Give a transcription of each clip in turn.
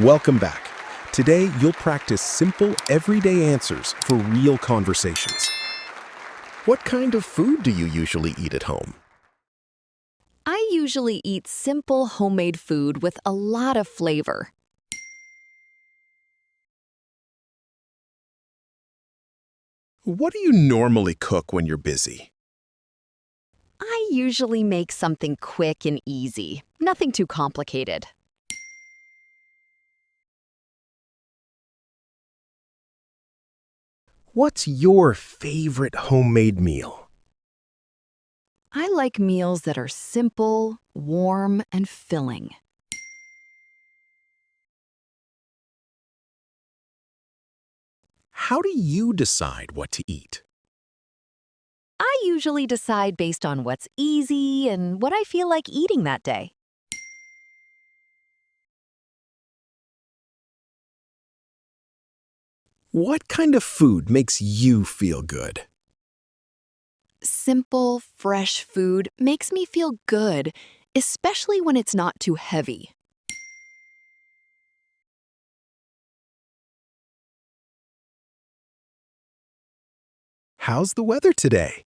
Welcome back. Today, you'll practice simple, everyday answers for real conversations. What kind of food do you usually eat at home? I usually eat simple homemade food with a lot of flavor. What do you normally cook when you're busy? I usually make something quick and easy, nothing too complicated. What's your favorite homemade meal? I like meals that are simple, warm, and filling. How do you decide what to eat? I usually decide based on what's easy and what I feel like eating that day. What kind of food makes you feel good? Simple, fresh food makes me feel good, especially when it's not too heavy. How's the weather today?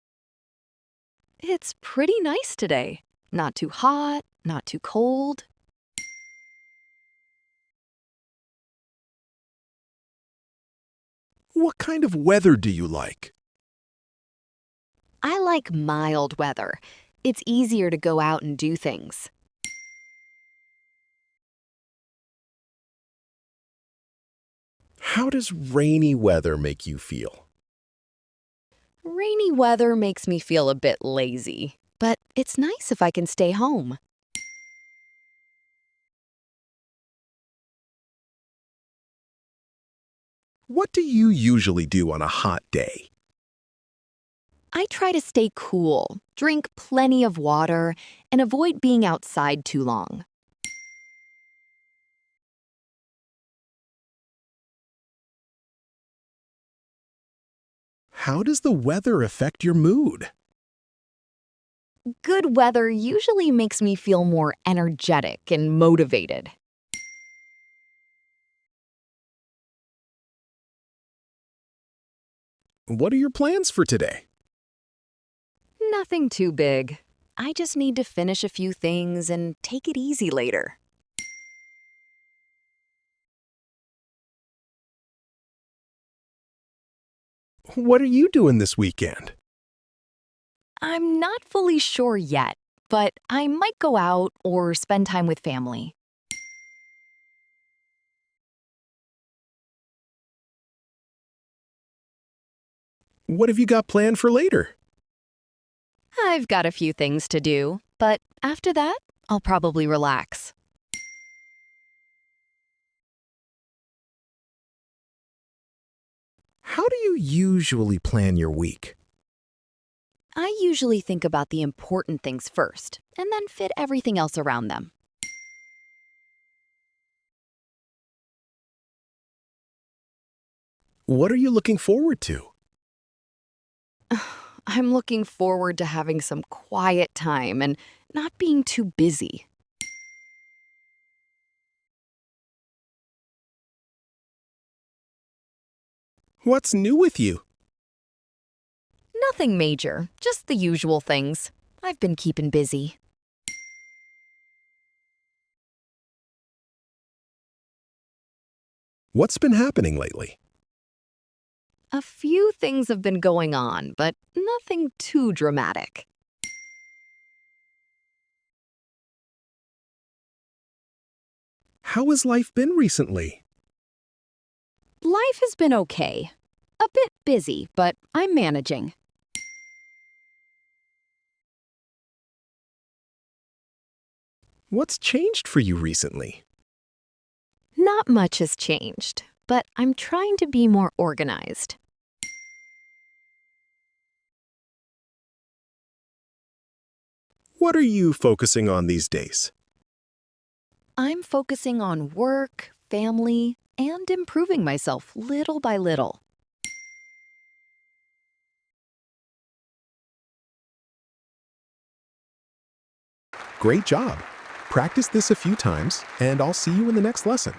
It's pretty nice today. Not too hot, not too cold. What kind of weather do you like? I like mild weather. It's easier to go out and do things. How does rainy weather make you feel? Rainy weather makes me feel a bit lazy, but it's nice if I can stay home. What do you usually do on a hot day? I try to stay cool, drink plenty of water, and avoid being outside too long. How does the weather affect your mood? Good weather usually makes me feel more energetic and motivated. What are your plans for today? Nothing too big. I just need to finish a few things and take it easy later. What are you doing this weekend? I'm not fully sure yet, but I might go out or spend time with family. What have you got planned for later? I've got a few things to do, but after that, I'll probably relax. How do you usually plan your week? I usually think about the important things first and then fit everything else around them. What are you looking forward to? I'm looking forward to having some quiet time and not being too busy. What's new with you? Nothing major, just the usual things. I've been keeping busy. What's been happening lately? A few things have been going on, but nothing too dramatic. How has life been recently? Life has been okay. A bit busy, but I'm managing. What's changed for you recently? Not much has changed, but I'm trying to be more organized. What are you focusing on these days? I'm focusing on work, family, and improving myself little by little. Great job! Practice this a few times, and I'll see you in the next lesson.